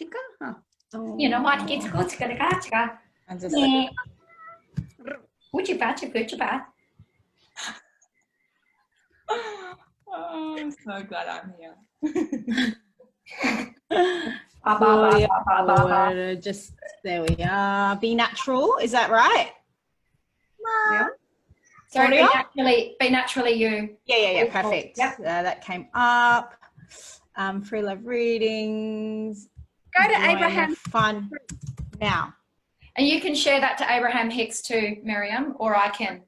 가치가. You know what? It's good to get a gacha. Would you bet? Oh, I'm so glad I'm here. Just there we are. Be natural. Is that right? Yeah. Sorry, be naturally you. Yeah. Perfect. Yep. That came up. Free love readings. Go to Join Abraham. the fun now. And you can share that to Abraham Hicks too, Miriam, or I can.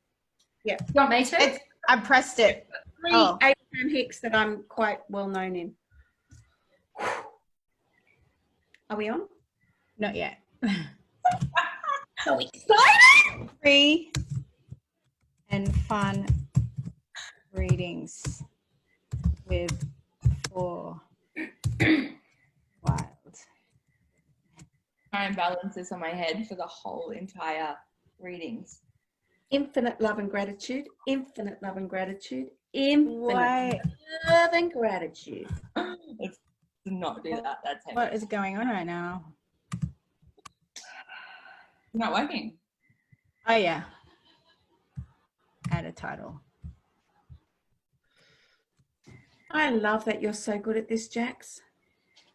Yeah. You want me to? I pressed it. Oh. Abraham Hicks that I'm quite well known in. Are we on? Not yet. So excited! Free and fun readings with 4 wild. Try and balance this on my head for the whole entire readings. Infinite love and gratitude. Infinite love and gratitude. Infinite Wait. love and gratitude. Let's not do that. That's heavy. What is going on right now? Not working. Oh yeah. Add a title. I love that you're so good at this, Jax.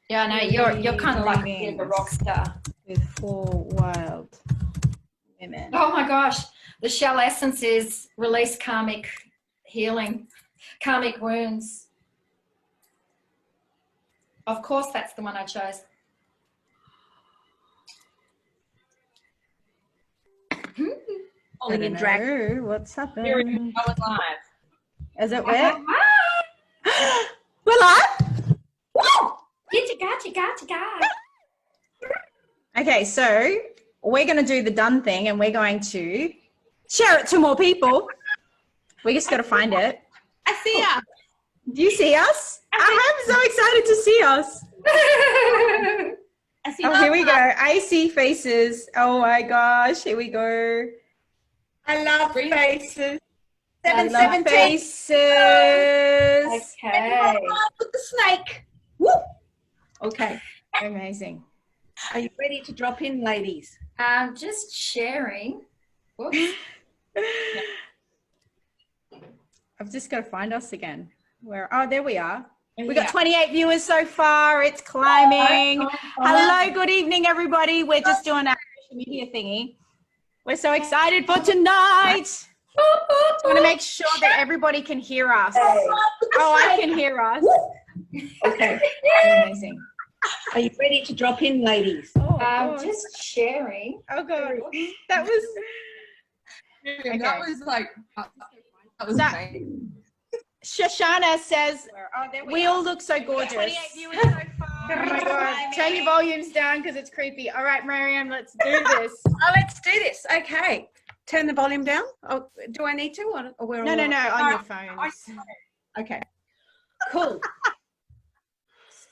Yeah, I know. You're kind of like a bit of a rock star. With 4 wild women. Oh my gosh. The shell essence is release karmic healing, karmic wounds. Of course, that's the one I chose. Falling in drag. What's happening? Miriam, go live. Is it wet? We're live? Woo! Gotcha. Okay, so we're going to do the done thing and we're going to share it to more people. We just got to find it. I see ya. Do you see us? I'm so excited to see us. I see Oh, here we go. I see faces. Oh my gosh, here we go. I love faces. I love 717. faces. Okay. With the snake. Woo. Okay. Amazing. Are you ready to drop in, ladies? Just sharing. Whoops. I've just got to find us again. Where? Oh, there we are. We got 28 viewers so far. It's climbing. Hello, good evening, everybody. We're just doing our social media thingy. We're so excited for tonight. I want to make sure that everybody can hear us. Oh, I can hear us. Okay. Amazing. Are you ready to drop in, ladies? Oh, Just sharing. oh God. That was... Miriam, that was like, that was That- amazing. Shoshana says, we all look so gorgeous. 28 viewers so far. Oh my God. Turn your volumes down because it's creepy. All right, Miriam, let's do this. Oh, let's do this. Okay. Turn the volume down. Oh, do I need to? Or we're No, all on your phones. Okay. Cool.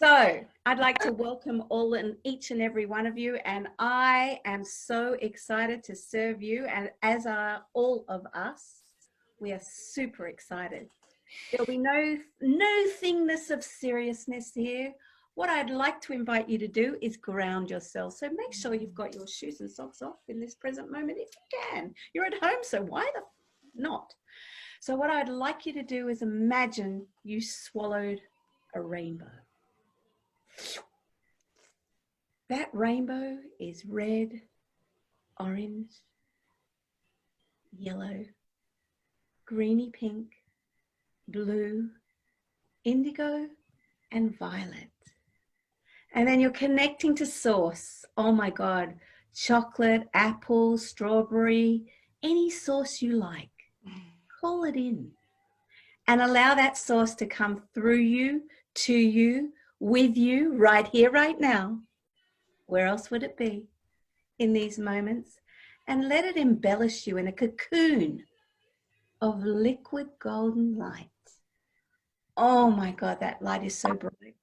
So I'd like to welcome all and each and every one of you, and I am so excited to serve you, and as are all of us. We are super excited. There'll be no thingness of seriousness here. What I'd like to invite you to do is ground yourself. So make sure you've got your shoes and socks off in this present moment if you can. You're at home, so why the not? So what I'd like you to do is imagine you swallowed a rainbow. That rainbow is red, orange, yellow, greeny pink, blue, indigo, and violet. And then you're connecting to source. Oh my God, chocolate, apple, strawberry, any source you like. Call it in and allow that source to come through you, to you, with you, right here, right now. Where else would it be in these moments? And let it embellish you in a cocoon of liquid golden light. Oh my God, that light is so bright.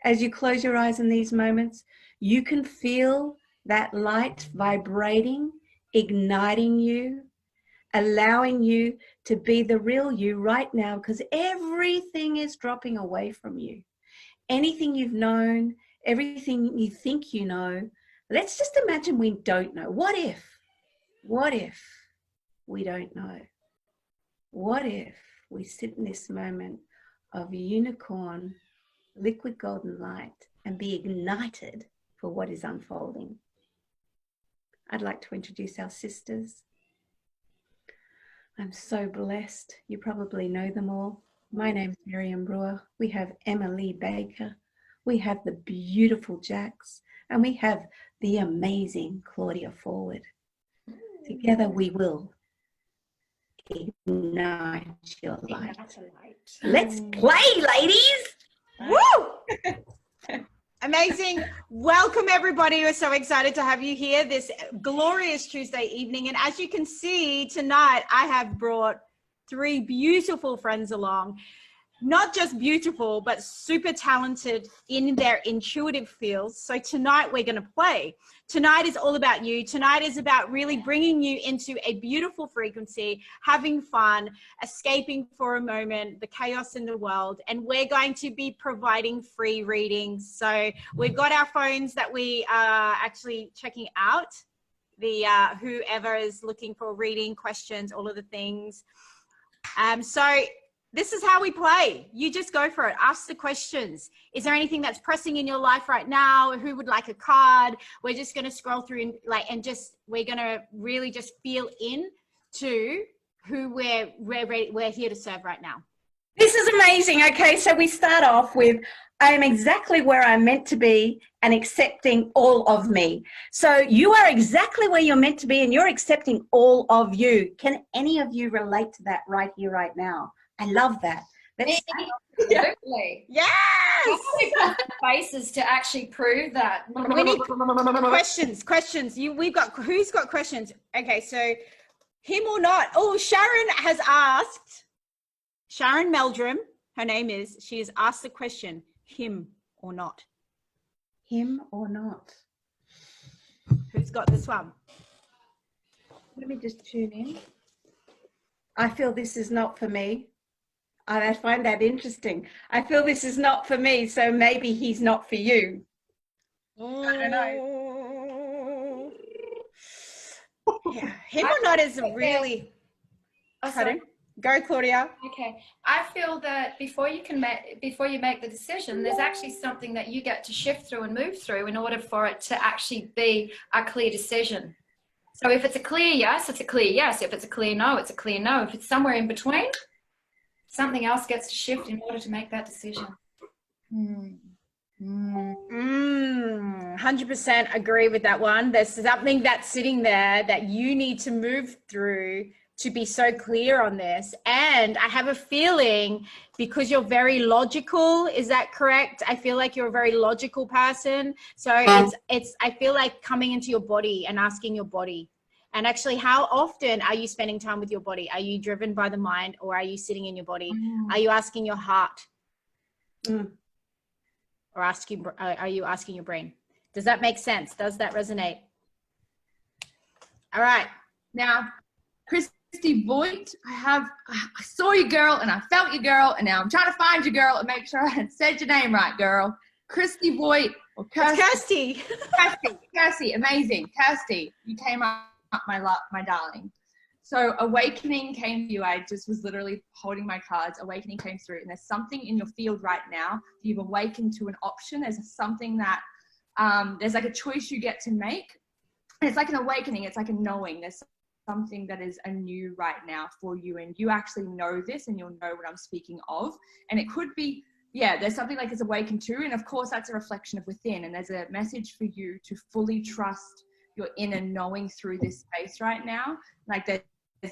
As you close your eyes in these moments, you can feel that light vibrating, igniting you, allowing you to be the real you right now, because everything is dropping away from you. Anything you've known, everything you think you know. Let's just imagine we don't know. What if we don't know? What if we sit in this moment of unicorn, liquid golden light, and be ignited for what is unfolding? I'd like to introduce our sisters. I'm so blessed. You probably know them all. My name's Miriam Brewer. We have Emily Baker. We have the beautiful Jax. And we have the amazing Claudia Forward. Together we will ignite your light. Let's play, ladies. Woo! Amazing. Welcome, everybody. We're so excited to have you here this glorious Tuesday evening. And as you can see tonight, I have brought 3 beautiful friends along. Not just beautiful, but super talented in their intuitive fields. So tonight we're going to play. Tonight is all about you. Tonight is about really bringing you into a beautiful frequency, having fun, escaping for a moment, the chaos in the world. And we're going to be providing free readings. So we've got our phones that we are actually checking out. The whoever is looking for reading, questions, all of the things. So this is how we play. You just go for it. Ask the questions. Is there anything that's pressing in your life right now? Who would like a card? We're just going to scroll through and we're going to really just feel in to who we're here to serve right now. This is amazing. Okay, so we start off with, I am exactly where I'm meant to be and accepting all of me. So you are exactly where you're meant to be and you're accepting all of you. Can any of you relate to that right here, right now? I love that. Absolutely. Yes. We've got the faces to actually prove that. We need questions. We've got, who's got questions? Okay, so him or not. Oh, Sharon has asked, Sharon Meldrum, her name is, she has asked the question, him or not? Him or not? Who's got this one? Let me just tune in. I feel this is not for me. I find that interesting. I feel this is not for me, so maybe he's not for you. I don't know. Yeah. Him or not is really... Oh, sorry. Go, Claudia. Okay. I feel that before you make the decision, there's actually something that you get to shift through and move through in order for it to actually be a clear decision. So if it's a clear yes, it's a clear yes. If it's a clear no, it's a clear no. If it's somewhere in between, something else gets to shift in order to make that decision. 100% agree with that one. There's something that's sitting there that you need to move through to be so clear on this. And I have a feeling, because you're very logical, is that correct? I feel like you're a very logical person. So it's I feel like coming into your body and asking your body. And actually, how often are you spending time with your body? Are you driven by the mind, or are you sitting in your body? Are you asking your heart? Or are you asking your brain? Does that make sense? Does that resonate? All right. Now, Christy Voigt, I saw you, girl, and I felt you, girl, and now I'm trying to find you, girl, and make sure I said your name right, girl. Christy Voigt, or Kirsty. Kirsty, amazing. Kirsty, you came up, my darling. So awakening came to you. I just was literally holding my cards. Awakening came through, and there's something in your field right now. You've awakened to an option. There's something that there's like a choice you get to make. And it's like an awakening. It's like a knowing. There's something that is anew right now for you, and you actually know this, and you'll know what I'm speaking of. And it could be, yeah, there's something like it's awakened to, and of course that's a reflection of within. And there's a message for you to fully trust your inner knowing through this space right now. Like there's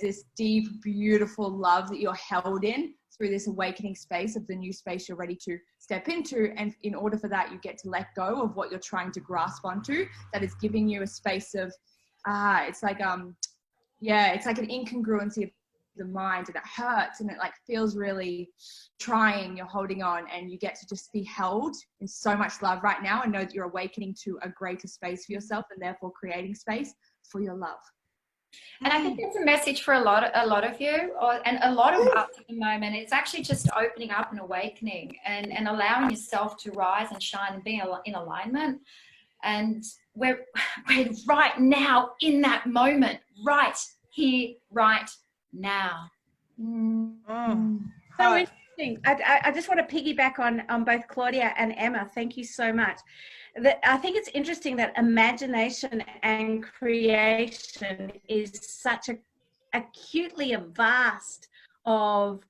this deep, beautiful love that you're held in through this awakening space of the new space you're ready to step into. And in order for that, you get to let go of what you're trying to grasp onto, that is giving you a space of, it's like, it's like an incongruency of the mind, and it hurts, and it like feels really trying. You're holding on, and you get to just be held in so much love right now, and know that you're awakening to a greater space for yourself, and therefore creating space for your love. And I think it's a message for a lot of you, and a lot of us at the moment. It's actually just opening up and awakening, and allowing yourself to rise and shine and be in alignment. And we're right now in that moment, right here, right now. So interesting. I just want to piggyback on both Claudia and Emma. Thank you so much. I think it's interesting that imagination and creation is such a acutely a vast of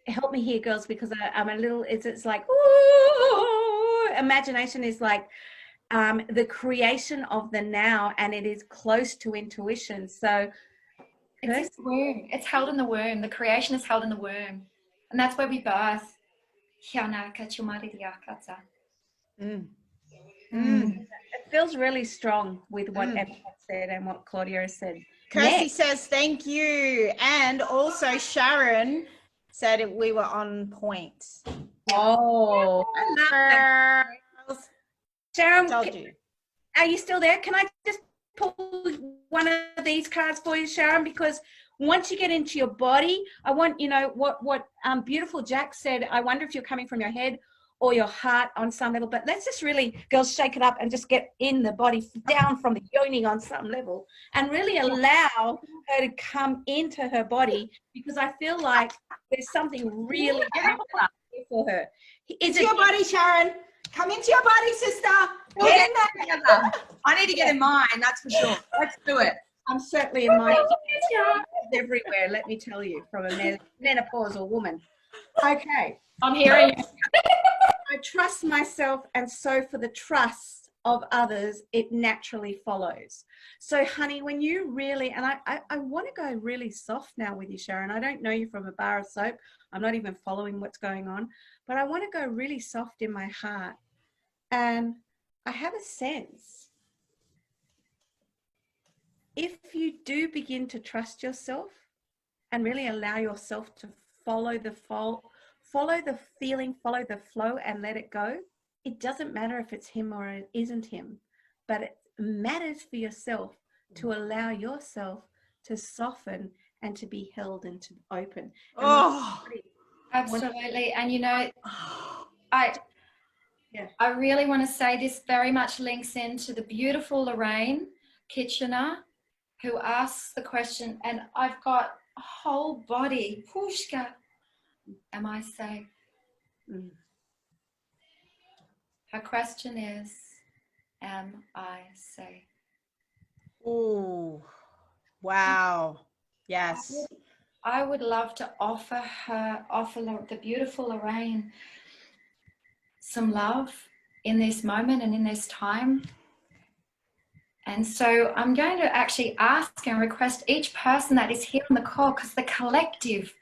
help me here, girls, because I'm a little it's like ooh, imagination is like the creation of the now, and it is close to intuition. So it's in the womb. It's held in the womb. The creation is held in the womb, and that's where we birth. It feels really strong with what Emma said and what Claudia has said. Kirsty says thank you, and also Sharon said we were on point. Oh, I love that. Sharon, Told you. are you still there? Can I just pull one of these cards for you, Sharon? Because once you get into your body, I want, you know, what beautiful Jack said, I wonder if you're coming from your head or your heart on some level, but let's just really, girls, shake it up and just get in the body, down from the yoni on some level, and really allow her to come into her body, because I feel like there's something really up here for her. Into your body, Sharon. Come into your body, sister. Get in there together. I need to get in mine, that's for sure. Let's do it. I'm certainly in my everywhere, let me tell you, from a menopausal woman. Okay. I'm hearing you. I trust myself, and so for the trust of others, it naturally follows. So, honey, when you really, and I want to go really soft now with you, Sharon. I don't know you from a bar of soap. I'm not even following what's going on, but I want to go really soft in my heart. And I have a sense, if you do begin to trust yourself and really allow yourself to follow the feeling, follow the flow, and let it go, it doesn't matter if it's him or it isn't him, but it matters for yourself to allow yourself to soften and to be held and to open. Absolutely. And you know, I really want to say this very much links into the beautiful Lorraine Kitchener, who asks the question, and I've got a whole body, Pushka, am I safe? Her question is, am I safe? Oh, wow. Yes. I would love to offer the beautiful Lorraine some love in this moment and in this time. And so I'm going to actually ask and request each person that is here on the call, because the collective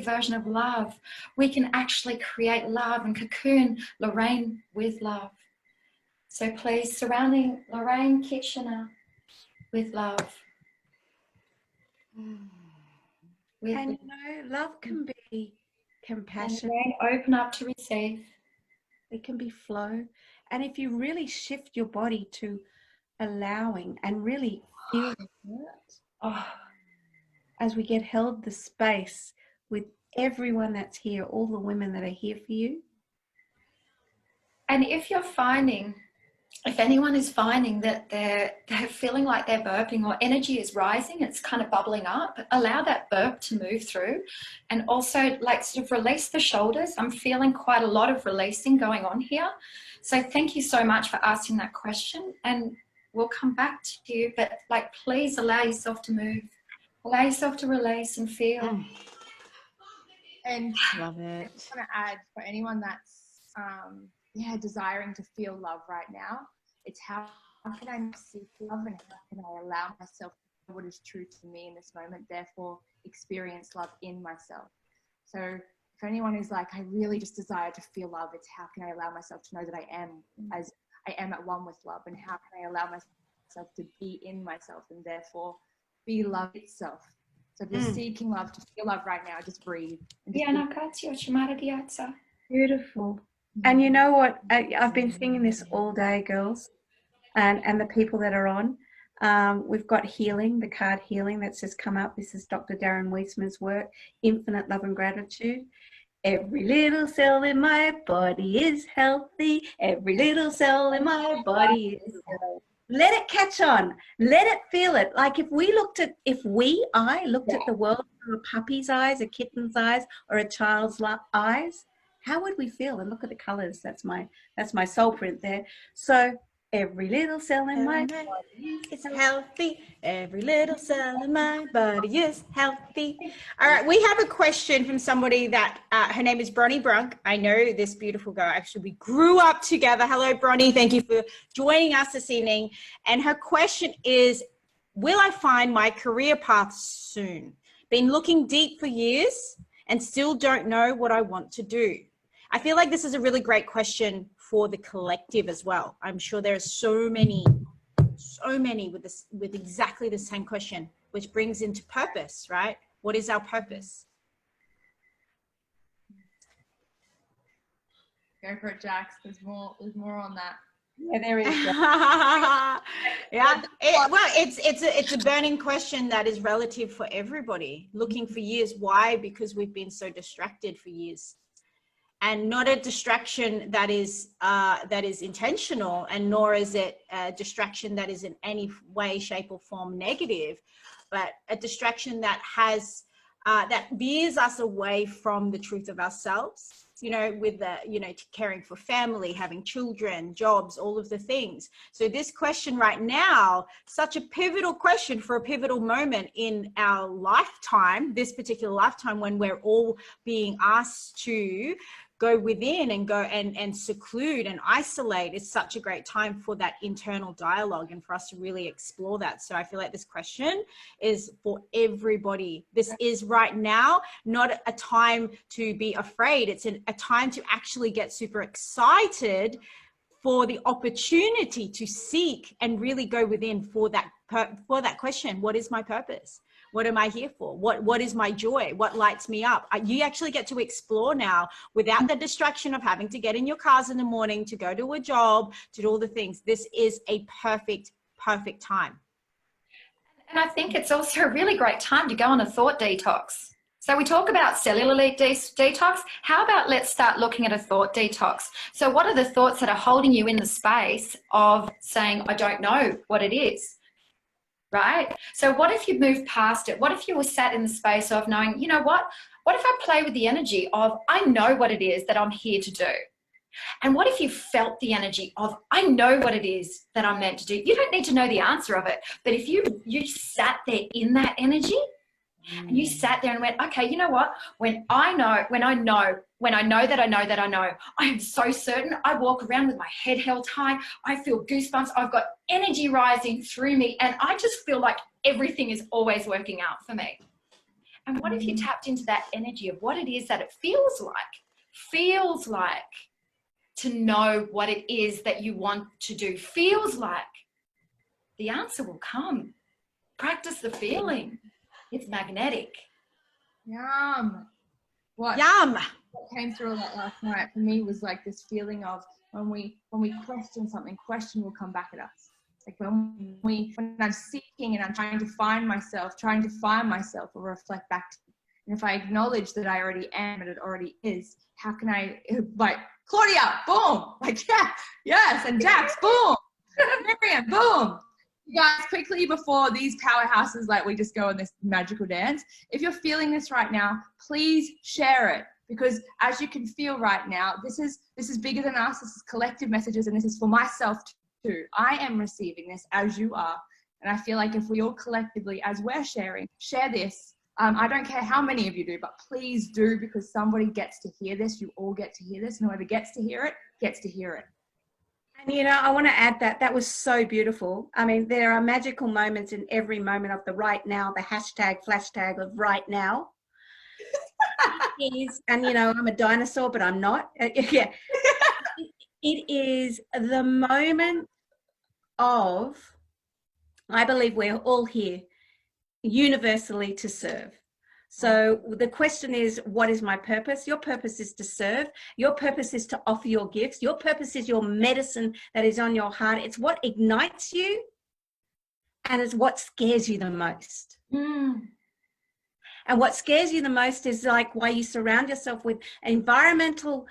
version of love, we can actually create love and cocoon Lorraine with love. So please, surrounding Lorraine Kitchener with love. And you know, love can be compassion. And Lorraine, open up to receive. It can be flow. And if you really shift your body to allowing and really feel the hurt, as we get held the space with everyone that's here, all the women that are here for you. And if anyone is finding that they're feeling like they're burping or energy is rising, it's kind of bubbling up, allow that burp to move through, and also like sort of release the shoulders. I'm feeling quite a lot of releasing going on here. So thank you so much for asking that question, and we'll come back to you, but like, please allow yourself to move, allow yourself to release and feel. And love it. I just want to add, for anyone that's desiring to feel love right now, it's how can I seek love, and how can I allow myself to know what is true to me in this moment, therefore experience love in myself. So for anyone who's like, I really just desire to feel love, it's how can I allow myself to know that I am at one with love, and how can I allow myself to be in myself and therefore be love itself. So if you're seeking love, to feel love right now, just breathe. Beautiful. And you know what? I've been singing this all day, girls, and the people that are on. We've got healing, the card healing that's just come up. This is Dr. Darren Weissman's work, infinite love and gratitude. Every little cell in my body is healthy. Every little cell in my body is healthy. Let it catch on. Let it feel it. Like if I looked at the world through a puppy's eyes, a kitten's eyes, or a child's eyes, how would we feel? And look at the colors. That's my soul print there. So every little cell in my body is healthy. Every little cell in my body is healthy. All right, we have a question from somebody that her name is Bronnie Brunk. I know this beautiful girl. Actually, we grew up together. Hello, Bronnie. Thank you for joining us this evening. And her question is, will I find my career path soon? Been looking deep for years and still don't know what I want to do. I feel like this is a really great question for the collective as well. I'm sure there are so many with exactly the same question, which brings into purpose, right? What is our purpose? Go for it, Jax. There's more on that. Yeah, there is. Yeah. It's a burning question that is relative for everybody. Looking for years. Why? Because we've been so distracted for years. And not a distraction that is intentional, and nor is it a distraction that is in any way, shape, or form negative, but a distraction that has that veers us away from the truth of ourselves. With caring for family, having children, jobs, all of the things. So this question right now, such a pivotal question for a pivotal moment in our lifetime, this particular lifetime, when we're all being asked to go within and go and seclude and isolate. Is such a great time for that internal dialogue and for us to really explore that. So I feel like this question is for everybody. This is right now not a time to be afraid. It's a time to actually get super excited for the opportunity to seek and really go within for that question. What is my purpose? What am I here for? What is my joy? What lights me up? You actually get to explore now without the distraction of having to get in your cars in the morning to go to a job, to do all the things. This is a perfect time. And I think it's also a really great time to go on a thought detox. So we talk about cellular detox. How about let's start looking at a thought detox? So what are the thoughts that are holding you in the space of saying, I don't know what it is? Right? So what if you moved past it? What if you were sat in the space of knowing, you know what if I play with the energy of, I know what it is that I'm here to do? And what if you felt the energy of, I know what it is that I'm meant to do? You don't need to know the answer of it, but if you sat there in that energy, and you sat there and went, okay, you know what? When I know that I know, I am so certain. I walk around with my head held high. I feel goosebumps. I've got energy rising through me. And I just feel like everything is always working out for me. And what if you tapped into that energy of what it is that it feels like to know what it is that you want to do? Feels like the answer will come. Practice the feeling. It's magnetic. Yum. Yum. What came through all that last night for me was like this feeling of when we question something, question will come back at us. Like when I'm seeking and I'm trying to find myself will reflect back to me. And if I acknowledge that I already am and it already is, how can I, like, Claudia, boom, like, yeah, yes, and Jax, boom, Miriam, boom. You guys, quickly before these powerhouses, like we just go on this magical dance, if you're feeling this right now, please share it, because as you can feel right now, this is bigger than us. This is collective messages, and this is for myself too. I am receiving this as you are, and I feel like if we all collectively, as we're sharing, share this. I don't care how many of you do, but please do, because somebody gets to hear this. You all get to hear this, and whoever gets to hear it gets to hear it. And, I want to add that was so beautiful. I mean, there are magical moments in every moment of the right now, the #, of right now. And, I'm a dinosaur, but I'm not. Yeah. It is the moment of, I believe we're all here universally to serve. So the question is, what is my purpose? Your purpose is to serve. Your purpose is to offer your gifts. Your purpose is your medicine that is on your heart. It's what ignites you. and it's what scares you the most. Mm. And what scares you the most is like why you surround yourself with an environmental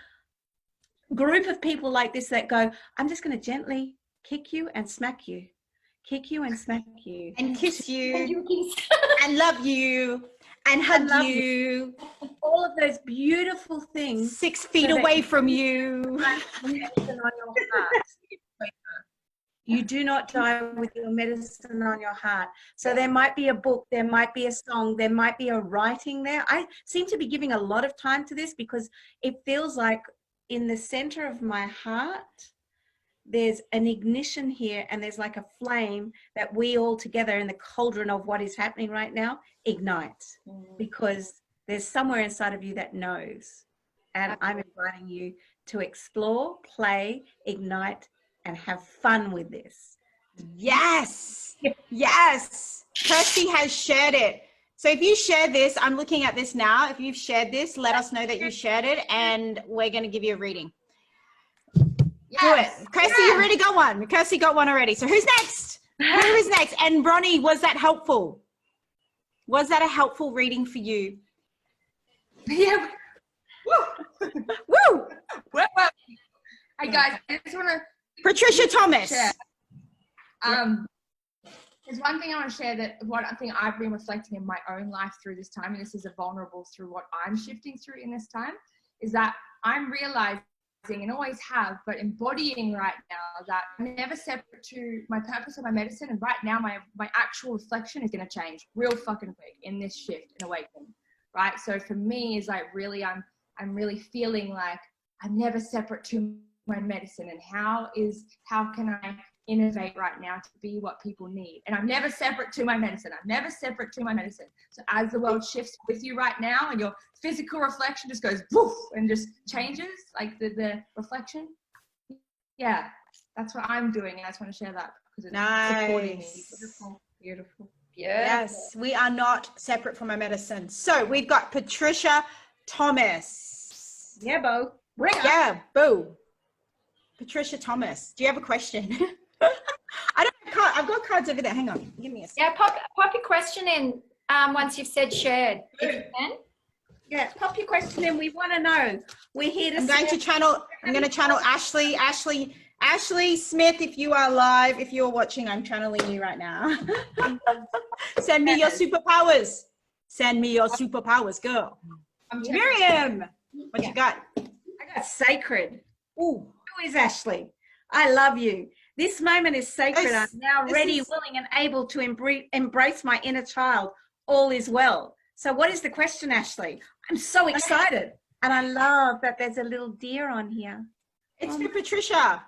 group of people like this that go, I'm just going to gently kick you and smack you, kick you and smack you. And kiss you and love you and hug love you. All of those beautiful things. 6 feet away from you. Medicine on your heart. You do not die with your medicine on your heart. So there might be a book, there might be a song, there might be a writing there. I seem to be giving a lot of time to this because it feels like in the center of my heart, there's an ignition here and there's like a flame that we all together in the cauldron of what is happening right now ignite, because there's somewhere inside of you that knows. And I'm inviting you to explore, play, ignite, and have fun with this. Yes. Yes. Kirsty has shared it. So if you share this, I'm looking at this now. If you've shared this, let us know that you shared it and we're going to give you a reading. Yes. Do it. Kirsty, you already got one. Kirsty got one already. So who's next? Who is next? And Bronnie, was that helpful? Was that a helpful reading for you? Yeah. Woo. Woo! Well, hey guys, I just want to Patricia Thomas. share. There's one thing I want to share that what I think I've been reflecting in my own life through this time, and this is a vulnerable through what I'm shifting through in this time, is that I'm realizing and always have, but embodying right now that I'm never separate to my purpose or my medicine. And right now, my actual reflection is going to change real fucking quick in this shift and awakening, right? So for me, is like really, I'm really feeling like I'm never separate to my medicine, and how can I innovate right now to be what people need? And I'm never separate to my medicine. I'm never separate to my medicine. So as the world shifts with you right now and your physical reflection just goes woof and just changes, like the reflection, yeah, that's what I'm doing. And I just want to share that because it's supporting me. Beautiful, beautiful. Yes, we are not separate from our medicine. So we've got Patricia Thomas. Yeah, Bo. Bring it. Yeah, boo. Patricia Thomas, do you have a question? I don't have cards. I've got cards over there. Hang on. Give me a second. Yeah, pop your question in once you've said shared, if you can. Yeah, pop your question in. We want to know. We're here to I'm going to channel Ashley. Ashley Smith, if you are live, if you're watching, I'm channeling you right now. Send me your superpowers. Send me your superpowers, girl. Miriam, what you got? I got sacred. Ooh. Who is Ashley? I love you. This moment is sacred. I'm now ready, willing, and able to embrace my inner child. All is well. So what is the question, Ashley? I'm so excited. And I love that there's a little deer on here. It's for Patricia.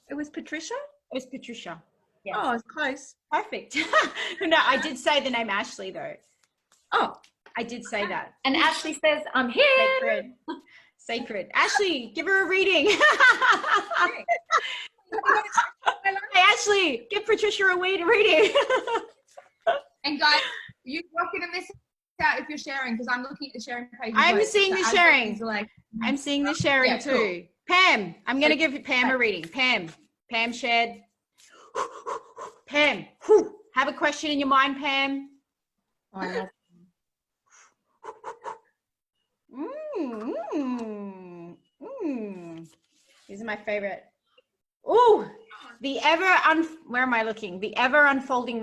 It was Patricia? It was Patricia. Yes. Oh, it's close. Perfect. No, I did say the name Ashley, though. Oh, I did say that. And Ashley says, I'm here. Sacred. Sacred. Ashley, give her a reading. Hey, Ashley, give Patricia a reading. And guys, you're not going to miss out if you're sharing, because I'm looking at the sharing page. I'm seeing the sharing. Like, I'm seeing the sharing too. Cool. Pam, I'm going to give Pam a reading. Pam shared. Pam, have a question in your mind, Pam. I love These are my favorite. Ooh, where am I looking? The ever unfolding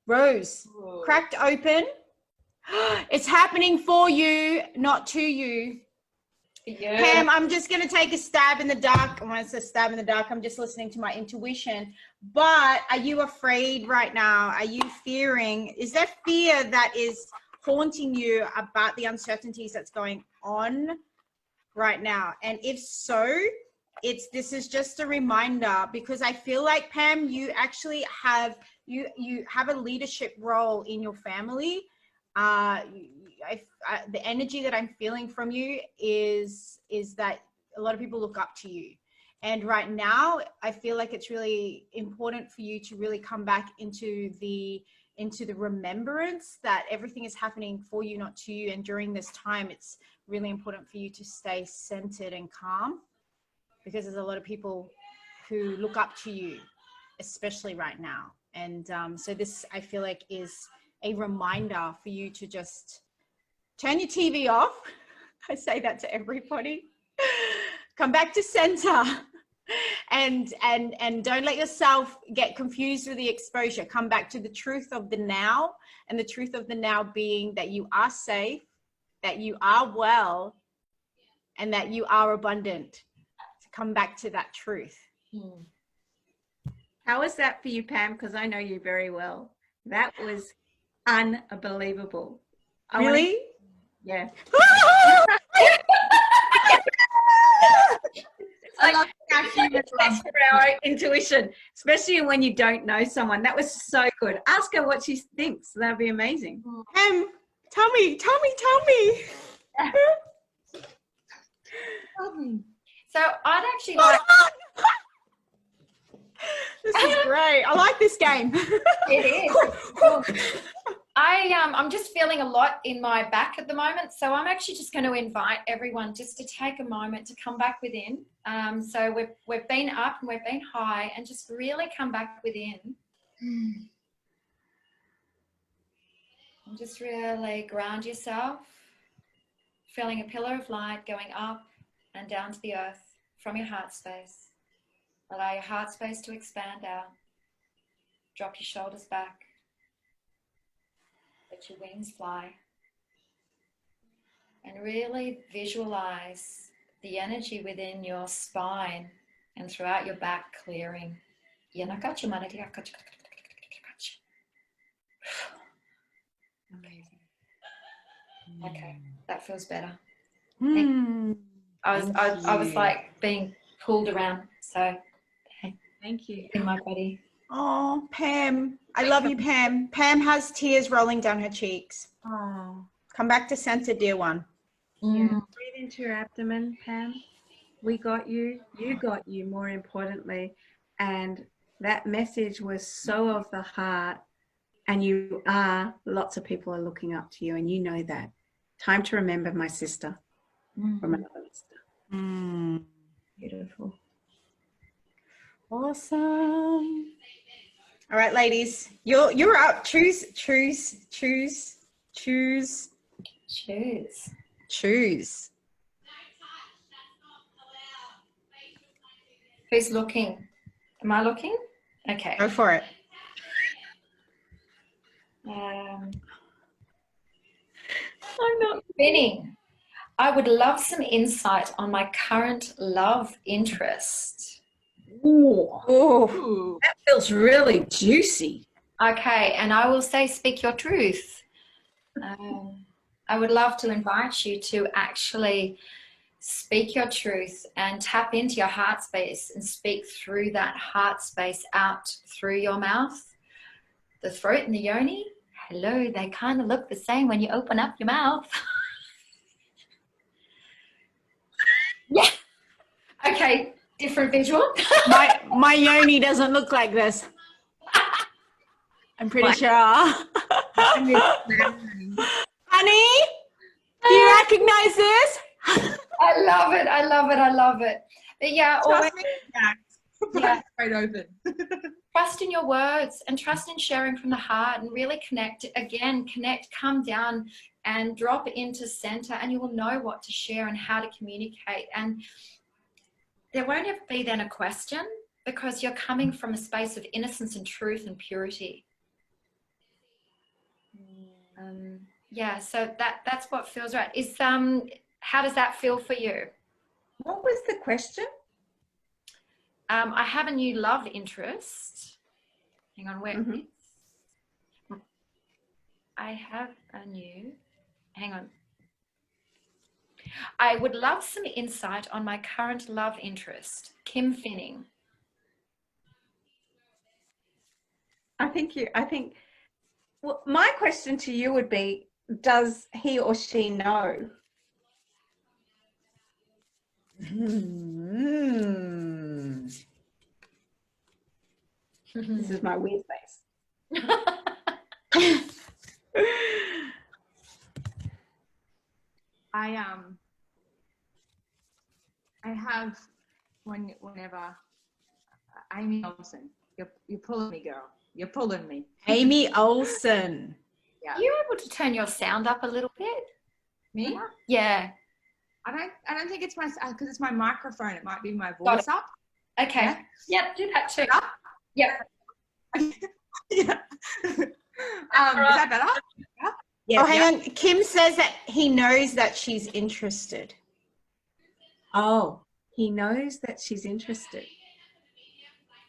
rose, cracked open. It's happening for you, not to you. Yeah. Pam, I'm just going to take a stab in the dark. When I say stab in the dark, I'm just listening to my intuition. But are you afraid right now? Are you fearing? Is there fear that is haunting you about the uncertainties that's going on right now? And if so, this is just a reminder, because I feel like, Pam, you actually have you have a leadership role in your family. The energy that I'm feeling from you is that a lot of people look up to you. And right now, I feel like it's really important for you to really come back into the remembrance that everything is happening for you, not to you. And during this time, it's really important for you to stay centered and calm, because there's a lot of people who look up to you, especially right now. And so this, I feel like, is a reminder for you to just turn your TV off. I say that to everybody. Come back to center. And don't let yourself get confused with the exposure. Come back to the truth of the now, and the truth of the now being that you are safe, that you are well, and that you are abundant. So come back to that truth. How was that for you, Pam? Because I know you very well. That was unbelievable. Really? Yeah. I love Thanks for our intuition, especially when you don't know someone. That was so good. Ask her what she thinks. That'd be amazing. Tell me. So I'd actually like. This is great. I like this game. It is. I'm just feeling a lot in my back at the moment, so I'm actually just going to invite everyone just to take a moment to come back within. So we've been up and we've been high, and just really come back within. And just really ground yourself, feeling a pillar of light going up and down to the earth from your heart space. Allow your heart space to expand out. Drop your shoulders back. Let your wings fly. And really visualize the energy within your spine and throughout your back clearing. Okay, that feels better. I was like being pulled around, so Thank you. in my body. Oh, Pam. I love you, Pam. Pam has tears rolling down her cheeks. Oh, Come back to center, dear one. yeah. Breathe into your abdomen, Pam. We got you. You got you, more importantly. And that message was so of the heart. And you are, lots of people are looking up to you, and you know that. Time to remember my sister from another sister. Beautiful. Awesome. All right, ladies, you're up. Choose. Who's looking? Am I looking? Okay. Go for it. I'm not spinning. I would love some insight on my current love interest. Ooh, that feels really juicy. Okay, and I will say speak your truth. I would love to invite you to actually speak your truth and tap into your heart space and speak through that heart space out through your mouth. The throat and the yoni, hello, they kind of look the same when you open up your mouth. Yeah. Okay, different visual. My yoni doesn't look like this. I'm pretty sure. Honey, do you recognize this? I love it. I love it. I love it. But yeah, always, yeah. Right open. Trust in your words and trust in sharing from the heart, and really connect, come down and drop into center, and you will know what to share and how to communicate. And there won't ever be then a question, because you're coming from a space of innocence and truth and purity. Yeah, so that's what feels right. Is how does that feel for you? What was the question? I have a new love interest. Hang on, where? I have a new. Hang on. I would love some insight on my current love interest. Kim Finning. Well, my question to you would be, does he or she know? This is my weird face. I have whenever Amy Olsen, You're pulling me, girl. You're pulling me. Amy Olsen. Yeah. Are you able to turn your sound up a little bit? Me? Yeah. I don't think it's my, because it's my microphone. It might be my Got voice up. Okay. Yeah. Yep, do that too. Up? Yep. Yeah. Is that better? Yeah, Oh, hang on. Kim says that he knows that she's interested. Oh, he knows that she's interested.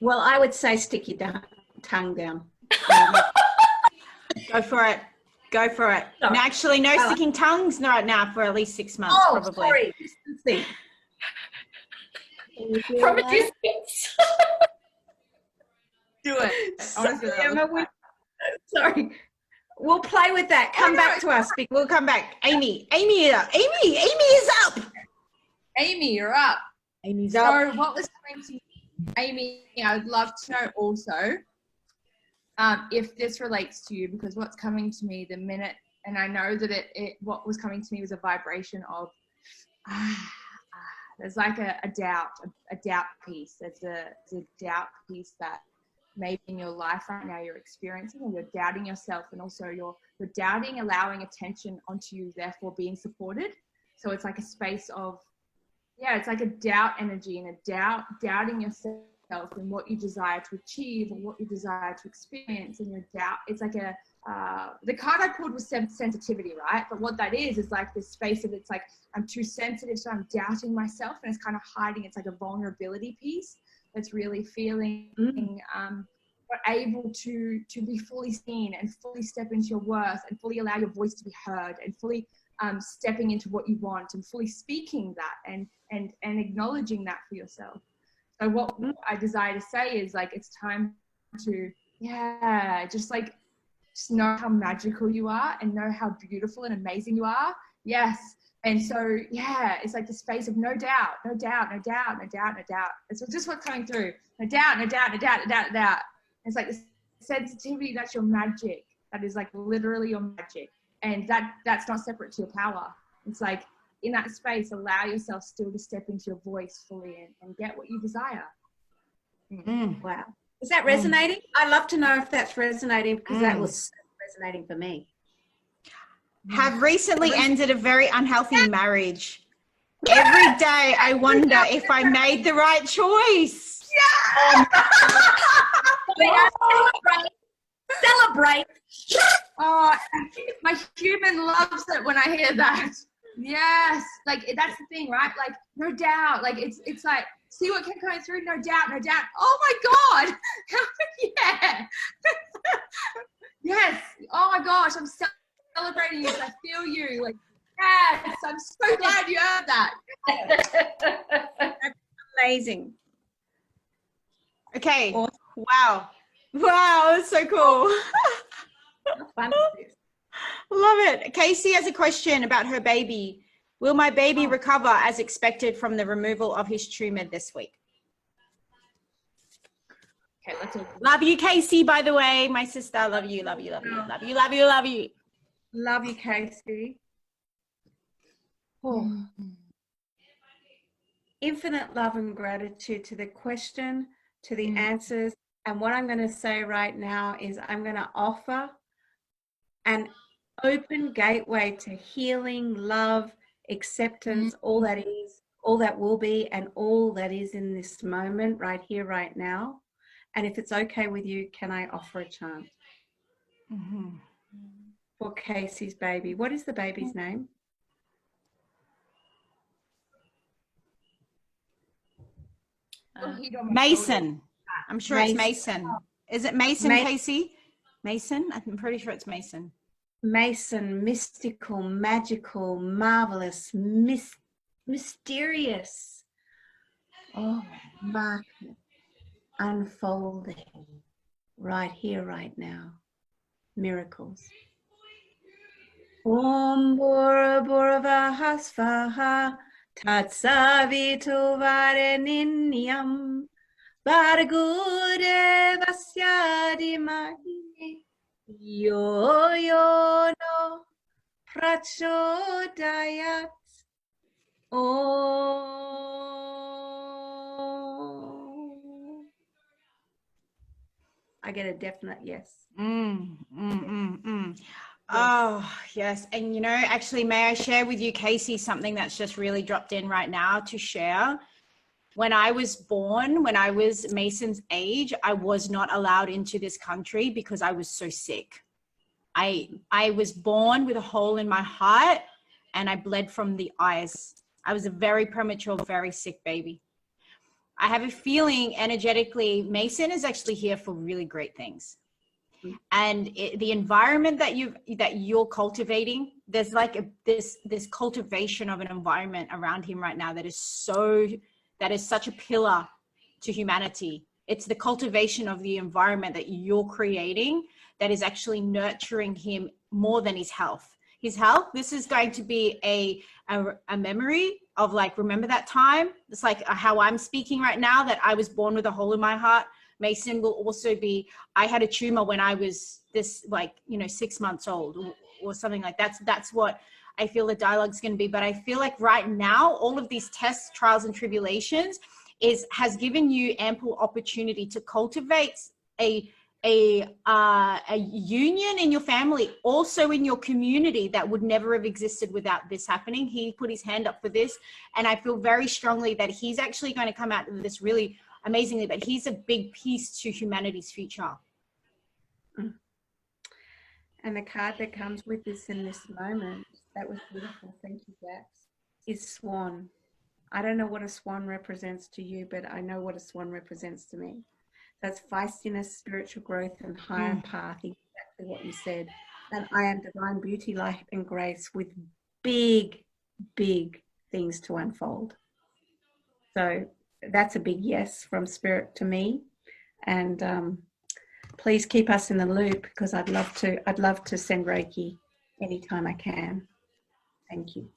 Well, I would say stick your tongue down. Go for it. Go for it. Sorry. No, actually, no sticking tongues right now for at least 6 months, Oh, probably. sorry. Distancing. Can you feel From a that? distance. Do it. Honestly, Sorry, Emma, sorry. We'll play with that. Come back to us. We'll come back. Amy is up. Amy is up. Amy, you're up. Amy's up. So what was coming to Amy, I would love to know also if this relates to you, because what's coming to me the minute, and I know that what was coming to me was a vibration of, there's like a doubt piece. There's a doubt piece that maybe in your life right now you're experiencing, and you're doubting yourself, and also you're doubting allowing attention onto you, therefore being supported. So it's like a space of, yeah, it's like a doubt energy, and doubting yourself and what you desire to achieve or what you desire to experience, and your doubt. It's like the card I pulled was sensitivity, right? But what that is like this space of, it's like I'm too sensitive, so I'm doubting myself, and it's kind of hiding. It's like a vulnerability piece that's really feeling not able to be fully seen and fully step into your worth and fully allow your voice to be heard and fully stepping into what you want and fully speaking that and acknowledging that for yourself. So what I desire to say is, like, it's time to, just know how magical you are and know how beautiful and amazing you are. Yes. And so, it's like the space of no doubt. It's just what's coming through. No doubt. It's like the sensitivity, that's your magic. That is like literally your magic. And that's not separate to your power. It's like, in that space, allow yourself still to step into your voice fully and get what you desire. Wow. Is that resonating? I'd love to know if that's resonating, because that was resonating for me. Have recently ended a very unhealthy marriage. Every day I wonder if I made the right choice. Celebrate. Oh, my human loves it when I hear that. Yes, like that's the thing, right? Like, no doubt. Like it's like, see what kept coming through? No doubt. Oh my God. Yeah. Yes. Oh my gosh, I'm celebrating you. I feel you. Like, yes, I'm so glad you heard that. That's amazing. Okay. Awesome. Wow, that's so cool. How fun is this? Love it. Casey has a question about her baby. Will my baby recover as expected from the removal of his tumor this week? Okay, let's all. Love you, Casey, by the way. My sister, love you. Love you, Casey. Oh. Infinite love and gratitude to the question, to the answers. And what I'm going to say right now is I'm going to offer an open gateway to healing, love, acceptance, all that is, all that will be, and all that is in this moment, right here, right now. And if it's okay with you, can I offer a chant for Casey's baby? What is the baby's name? Mason. I'm sure it's Mason. Is it Mason, Casey? Mason? I'm pretty sure it's Mason. Mason, mystical, magical, marvelous, mysterious. Oh, market unfolding right here, right now. Miracles. Om Bora Bora Vahasvaha Tatsavitu Varenyam Bhargode Vasyadimahi Yo Yo No Prachodayat. Oh. I get a definite yes. Oh, yes. And, you know, actually, may I share with you, Casey, something that's just really dropped in right now to share? When I was born, when I was Mason's age, I was not allowed into this country because I was so sick. I was born with a hole in my heart and I bled from the eyes. I was a very premature, very sick baby. I have a feeling energetically, Mason is actually here for really great things. And the environment that you're cultivating, there's like this cultivation of an environment around him right now that is such a pillar to humanity. It's the cultivation of the environment that you're creating that is actually nurturing him more than his health. His health, this is going to be a memory of, like, remember that time? It's like how I'm speaking right now, that I was born with a hole in my heart. Mason will also be, I had a tumor when I was 6 months old or something like that. That's what I feel the dialogue's going to be. But I feel like right now, all of these tests, trials, and tribulations has given you ample opportunity to cultivate a union in your family, also in your community, that would never have existed without this happening. He put his hand up for this, and I feel very strongly that he's actually going to come out of this really amazingly, but he's a big piece to humanity's future. And the card that comes with this in this moment, that was beautiful, thank you, Jax, is Swan. I don't know what a swan represents to you, but I know what a swan represents to me. That's feistiness, spiritual growth, and higher path, exactly what you said. And I am divine beauty, light, and grace with big, big things to unfold. So that's a big yes from Spirit to me. And please keep us in the loop, because I'd love to send Reiki anytime I can. Thank you.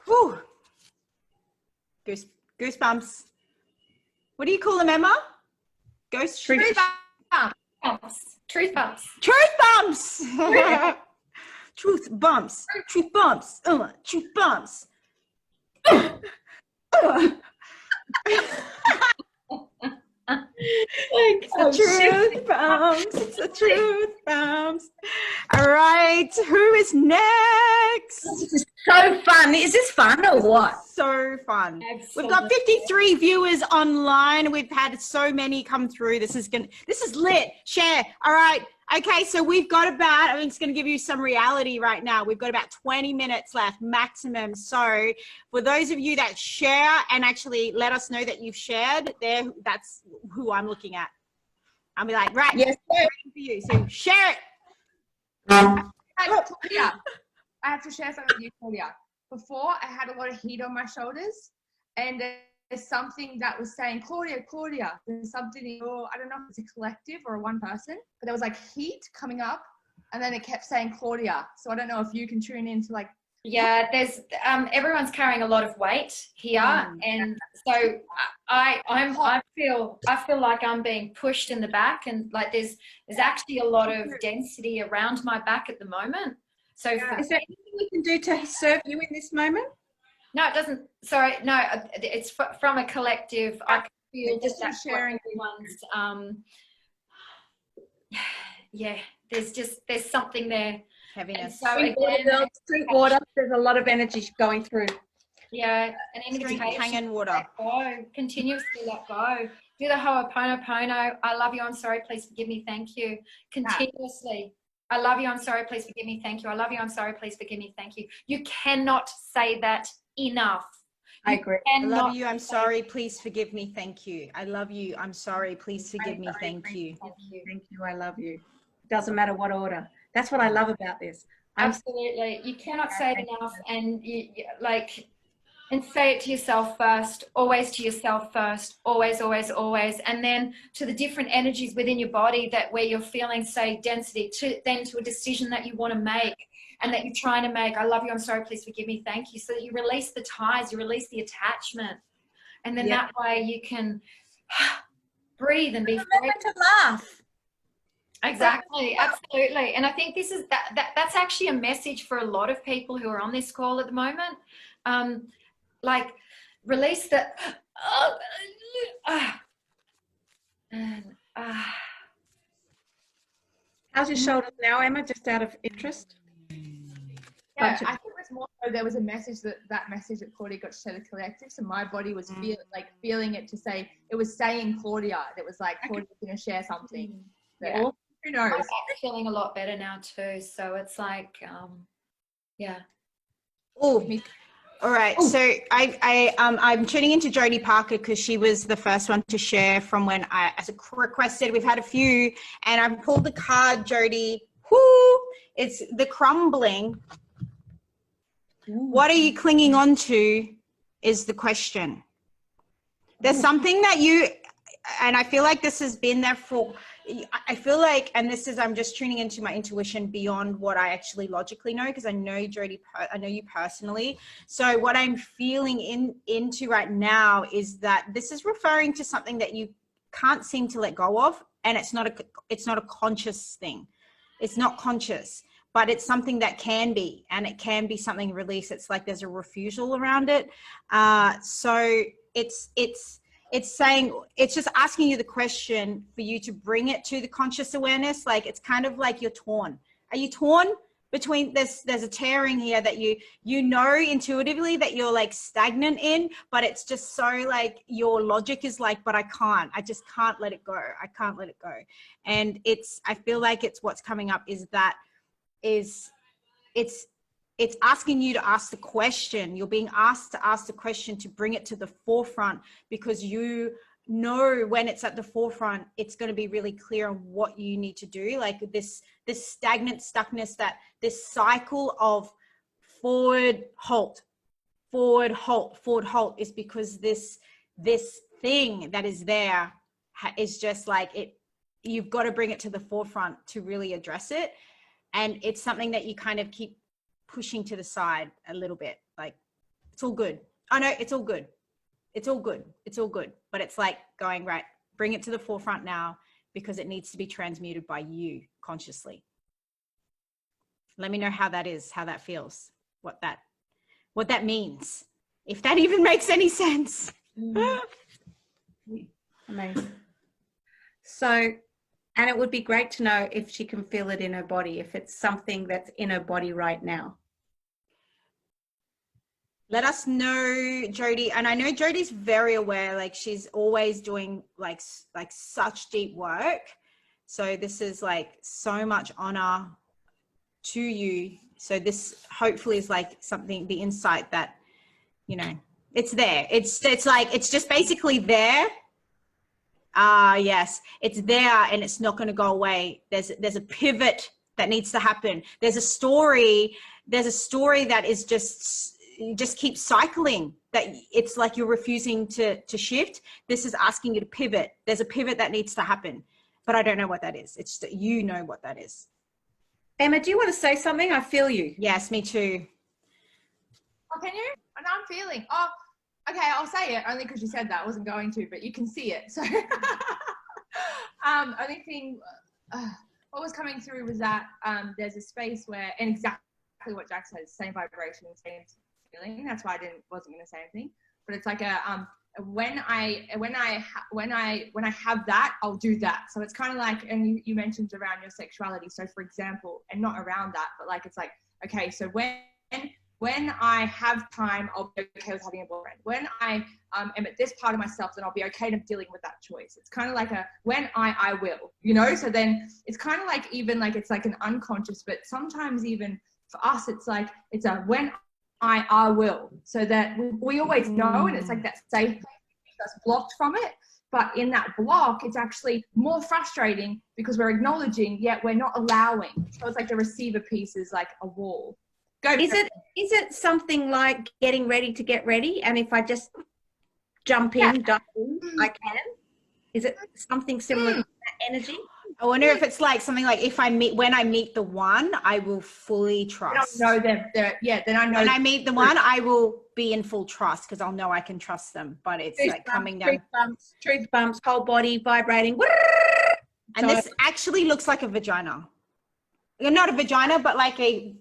Whew. Goosebumps. What do you call them, Emma? Ghost Truth bumps. Truth bumps. Truth bumps. Truth bumps. Truth bumps. Truth bumps. It's the truth bumps. It's the truth bumps. All right, who is next? This is so fun. Is this fun or what? So fun. Absolutely. We've got 53 viewers online. We've had so many come through. This is lit. Share. All right. Okay, so we've got about, I'm just going to give you some reality right now. We've got about 20 minutes left maximum. So for those of you that share and actually let us know that you've shared, that's who I'm looking at. I'll be like, right, yes, for you. So share it. Claudia, I have to share something with you, Claudia. Before, I had a lot of heat on my shoulders, and there's something that was saying, Claudia, there's something in your, I don't know if it's a collective or a one person, but there was like heat coming up, and then it kept saying Claudia. So I don't know if you can tune in to, like, Yeah, there's everyone's carrying a lot of weight here, and so I feel like I'm being pushed in the back, and like there's actually a lot of density around my back at the moment. So Is there anything we can do to serve you in this moment? no, it doesn't. Sorry, no, it's from a collective. I can feel just that sharing everyone's. Yeah, there's something there. Heaviness. So Drink water. There's a lot of energy going through. Yeah, an invitation. Hanging water. Let go. Continuously let go. Do the Ho'oponopono. I love you. I'm sorry. Please forgive me. Thank you. Continuously. I love you. I'm sorry. Please forgive me. Thank you. I love you. I'm sorry. Please forgive me. Thank you. You cannot say that enough. I agree. I love you. I'm sorry. Please forgive me. Thank you. I love you. I'm sorry. Please forgive me. Thank you. Thank you. Thank you. I love you. Doesn't matter what order. That's what I love about this. Absolutely. You cannot say it enough, and and say it to yourself first, always to yourself first, always, always, and then to the different energies within your body that where you're feeling, say, density, then to a decision that you want to make and that you're trying to make. I love you, I'm sorry, please forgive me, thank you. So that you release the ties, you release the attachment, and then that way you can breathe and be free. Remember to laugh. Exactly, absolutely. And I think this is that's actually a message for a lot of people who are on this call at the moment. Like, release the How's your shoulders now, Emma, just out of interest? Yeah, I think it was more so there was a message that message that Claudia got to share the collective. So my body was feeling it to say, it was saying Claudia. It was like, Claudia's going to share something. Yeah. Who knows? I'm feeling a lot better now too. So it's like, yeah. Oh, all right. Ooh. So I'm tuning into Jodie Parker because she was the first one to share from when as a requested. We've had a few, and I've pulled the card, Jodie. Whoo! It's the crumbling. What are you clinging on to is the question. There's something that and I feel like this has been there for, I feel like, and this is, I'm just tuning into my intuition beyond what I actually logically know, because I know Jodie, I know you personally. So what I'm feeling into right now is that this is referring to something that you can't seem to let go of. And it's not a conscious thing. It's not conscious, but it's something that can be, and it can be something released. It's like there's a refusal around it. So it's saying, it's just asking you the question for you to bring it to the conscious awareness. Like, it's kind of like you're torn. Are you torn between there's a tearing here that you know intuitively that you're like stagnant in, but it's just so like your logic is like, but I just can't let it go. I can't let it go. And I feel like it's what's coming up is that it's asking you to ask the question. You're being asked to ask the question to bring it to the forefront, because you know when it's at the forefront, it's going to be really clear on what you need to do. Like this stagnant stuckness, that this cycle of forward, halt, is because this thing that is there is just like it. You've got to bring it to the forefront to really address it. And it's something that you kind of keep pushing to the side a little bit. Like, it's all good. I know it's all good. It's all good. It's all good. But it's like going, right, bring it to the forefront now, because it needs to be transmuted by you consciously. Let me know how that is, how that feels, what that means, if that even makes any sense. Amazing. So, and it would be great to know if she can feel it in her body, if it's something that's in her body right now. Let us know, Jodie. And I know Jodie's very aware, like she's always doing like such deep work. So this is like so much honor to you. So this hopefully is like something, the insight that, you know, it's there. It's like, it's just basically there. Yes, it's there, and it's not going to go away. There's a pivot that needs to happen. There's a story that is just keeps cycling, that it's like you're refusing to shift. This is asking you to pivot. There's a pivot that needs to happen, but I don't know what that is. It's that you know what that is. Emma, do you want to say something? I feel you. Yes, me too. Oh, can you? And I'm feeling. Oh, okay, I'll say it only because you said that. I wasn't going to, but you can see it. So, only thing, what was coming through was that there's a space where, and exactly what Jack said, same vibration, same feeling. That's why I wasn't going to say anything. But it's like a when I have that, I'll do that. So it's kind of like, and you mentioned around your sexuality. So for example, and not around that, but like it's like, okay, so when I have time, I'll be okay with having a boyfriend. When I am at this part of myself, then I'll be okay to dealing with that choice. It's kind of like when I will, you know? So then it's kind of like, even like, it's like an unconscious, but sometimes even for us, it's like, it's a when I will. So that we always know, and it's like that safe place that's blocked from it. But in that block, it's actually more frustrating because we're acknowledging, yet we're not allowing. So it's like the receiver piece is like a wall. Is it something like getting ready to get ready? And if I just jump in, dive in, I can? Is it something similar to that energy? I wonder if it's like something like when I meet the one, I will fully trust. I don't know them. Yeah, then I know. When I meet the one, I will be in full trust because I'll know I can trust them. But it's like coming down. Truth bumps, whole body vibrating. And this actually looks like a vagina. Not a vagina, but like a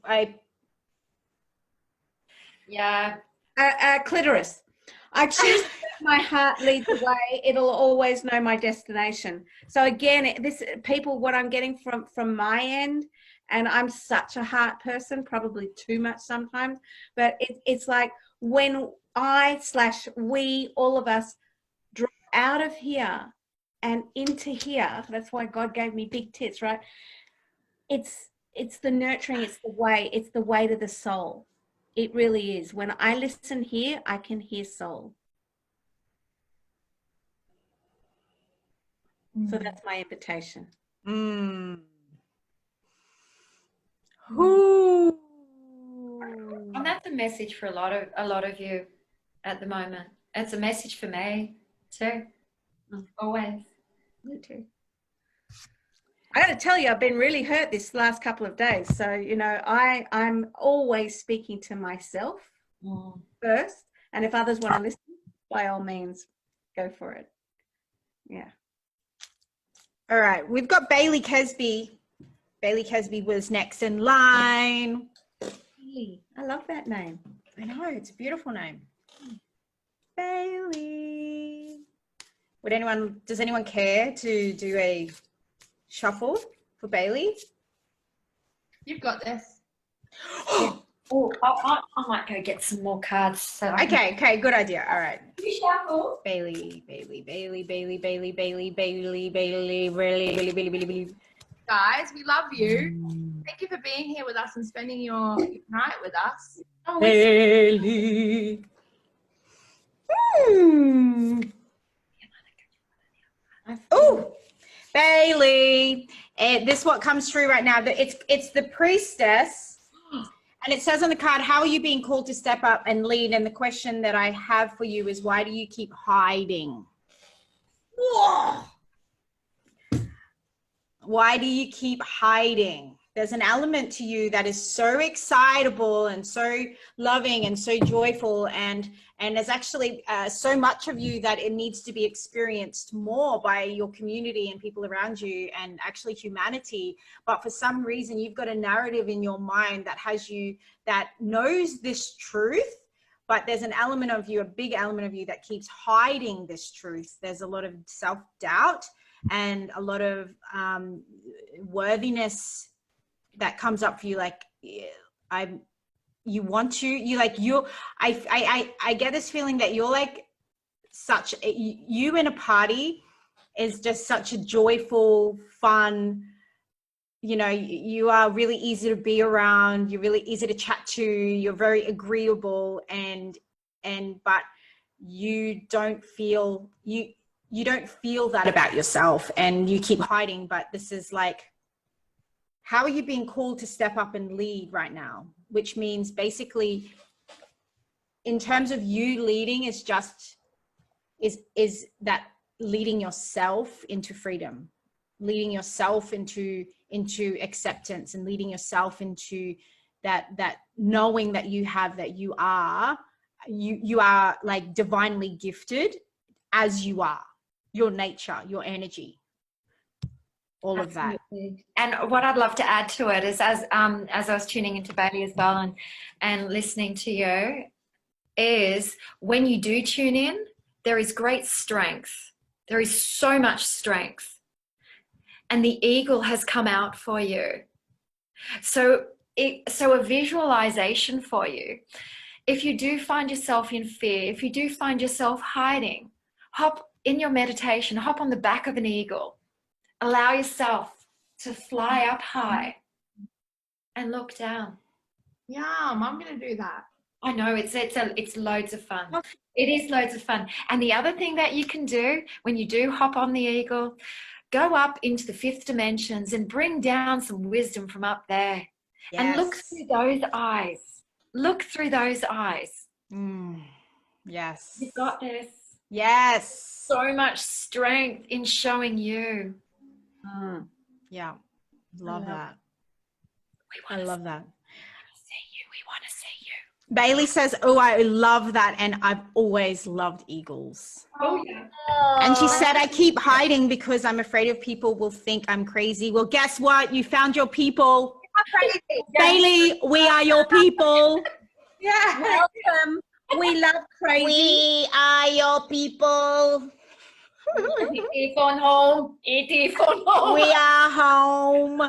yeah, clitoris. I choose to let my heart lead the way. It'll always know my destination. So again, this people, what I'm getting from my end, and I'm such a heart person, probably too much sometimes, but it's like when we, all of us, drop out of here and into here. That's why God gave me big tits, right? It's the nurturing, it's the way to the soul. It really is. When I listen here, I can hear soul. So that's my invitation. Ooh. And that's a message for a lot of you at the moment. It's a message for me too. Always. Me too. I got to tell you, I've been really hurt this last couple of days. So, you know, I'm always speaking to myself first. And if others want to listen, by all means, go for it. Yeah. All right. We've got Bailey Kesby. Bailey Kesby was next in line. I love that name. I know. It's a beautiful name. Bailey. Does anyone care to do a shuffle for Bailey? You've got this. Oh, I might go get some more cards. So Okay, good idea. All right. You shuffle. Bailey. Guys, we love you. Thank you for being here with us and spending your night with us. Bailey. Oh, Bailey. This what comes through right now. It's the priestess. And it says on the card, how are you being called to step up and lead? And the question that I have for you is, why do you keep hiding? Whoa. Why do you keep hiding? There's an element to you that is so excitable and so loving and so joyful, and there's actually so much of you that it needs to be experienced more by your community and people around you and actually humanity. But for some reason, you've got a narrative in your mind that knows this truth, but there's an element of you, a big element of you, that keeps hiding this truth. There's a lot of self-doubt and a lot of worthiness that comes up for you, like I get this feeling that you're like you in a party is just such a joyful, fun, you know, you are really easy to be around, you're really easy to chat to, you're very agreeable, but you don't feel that about yourself, and you keep hiding. But this is like, how are you being called to step up and lead right now? Which means basically, in terms of you leading, is that leading yourself into freedom, leading yourself into acceptance, and leading yourself into that knowing that you are like divinely gifted as you are, your nature, your energy. All of that. And what I'd love to add to it is, as I was tuning into Bailey as well and listening to you, is when you do tune in, there is great strength. There is so much strength. And the eagle has come out for you. So a visualization for you. If you do find yourself in fear, if you do find yourself hiding, hop in your meditation, hop on the back of an eagle. Allow yourself to fly up high and look down. Yum, I'm going to do that. I know, it's loads of fun. It is loads of fun. And the other thing that you can do when you do hop on the eagle, go up into the fifth dimensions and bring down some wisdom from up there. Yes. And look through those eyes. Look through those eyes. Yes. You've got this. Yes. So much strength in showing you. Yeah, love that. I love that. We want to see you. Bailey says, oh, I love that, and I've always loved eagles. Oh yeah. And she said, I keep hiding because I'm afraid of people will think I'm crazy. Well, guess what? You found your people. Crazy. Bailey, we are your people. Yeah. Welcome. We love crazy. We are your people. It on home. It on home. We are home.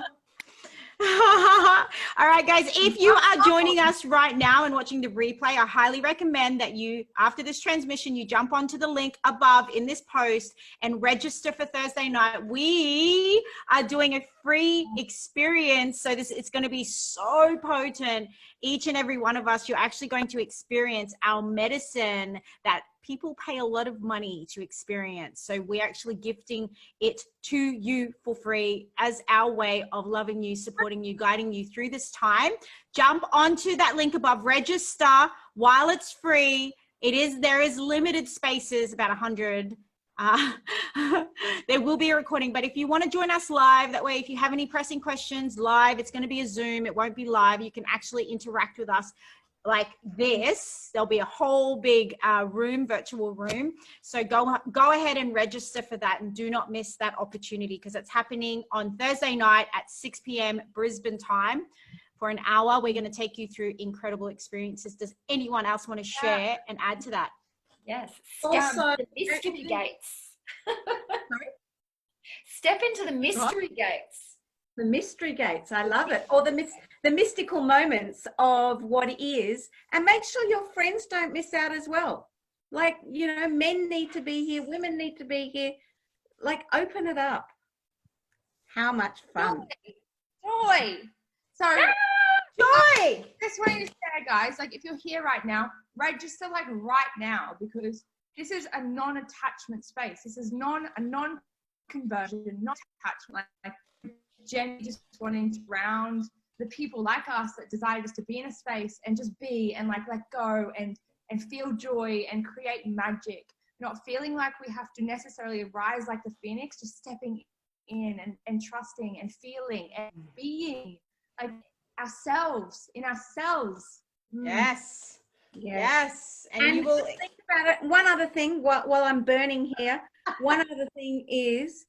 All right, guys, if you are joining us right now and watching the replay, I highly recommend that you, after this transmission, you jump onto the link above in this post and register for Thursday night. We are doing a free experience. So it's going to be so potent. Each and every one of us, you're actually going to experience our medicine that people pay a lot of money to experience. So we're actually gifting it to you for free as our way of loving you, supporting you, guiding you through this time. Jump onto that link above, register while it's free. There is limited spaces, about 100. There will be a recording, but if you want to join us live, that way, if you have any pressing questions live, it's going to be a Zoom. It won't be live. You can actually interact with us like this. There'll be a whole big virtual room. So go ahead and register for that, and do not miss that opportunity, because it's happening on Thursday night at 6 p.m. Brisbane time. For an hour, we're going to take you through incredible experiences. Does anyone else want to share and add to that? Yes. Also, the mystery gates. Step into the mystery gates. the mystery gates, I love it. Or the mystical moments of what is, and make sure your friends don't miss out as well. Like, men need to be here, women need to be here. Like, open it up. How much fun. Joy. So, Joy! just wanting to share, guys, like, if you're here right now, register like right now, because this is a non-attachment space. This is a non-conversion, not attachment. Like, Jenny just wanting to ground the people like us that desire just to be in a space and just be and like let go and feel joy and create magic. Not feeling like we have to necessarily rise like the phoenix, just stepping in and trusting and feeling and being like ourselves in ourselves. Yes. Yes. And you will just think about it. One other thing while I'm burning here, one other thing is,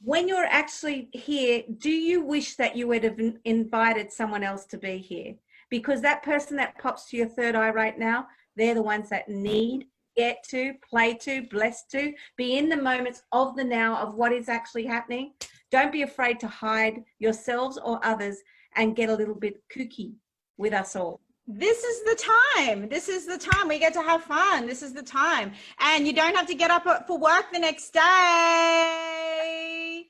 when you're actually here, do you wish that you would have invited someone else to be here? Because that person that pops to your third eye right now, they're the ones that need, get to, play to, bless to, be in the moments of the now of what is actually happening. Don't be afraid to hide yourselves or others and get a little bit kooky with us all. This is the time. This is the time. We get to have fun. This is the time. And you don't have to get up for work the next day.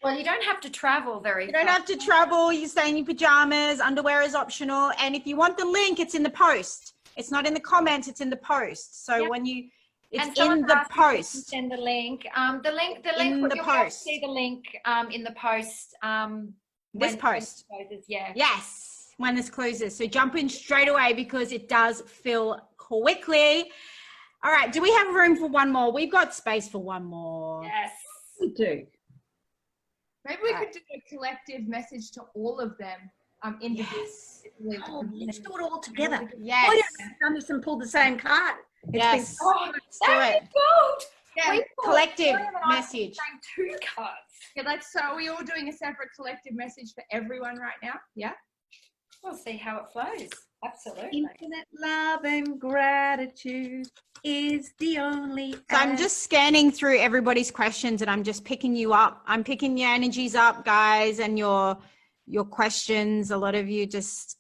Well, you don't have to travel very far. You don't have to travel. You stay in your pajamas. Underwear is optional. And if you want the link, it's in the post. It's not in the comments. It's in the post. So when you, it's in the post. Send the link. The link. In the you'll post. see the link in the post. This post. When it closes, yeah. Yes. When this closes. So jump in straight away, because it does fill quickly. All right. Do we have room for one more? We've got space for one more. Yes. We do. Maybe we could do a collective message to all of them individually. Yes. Oh, let's do it all together. Yes. Why don't we have done this and pulled the same card? Yes. Let's do it. Yeah, Collective message. Two cards. yeah, so are we all doing a separate collective message for everyone right now? Yeah. We'll see how it flows. Absolutely. Infinite love and gratitude is the only. So I'm just scanning through everybody's questions, and I'm just picking you up. I'm picking your energies up, guys, and your questions. A lot of you just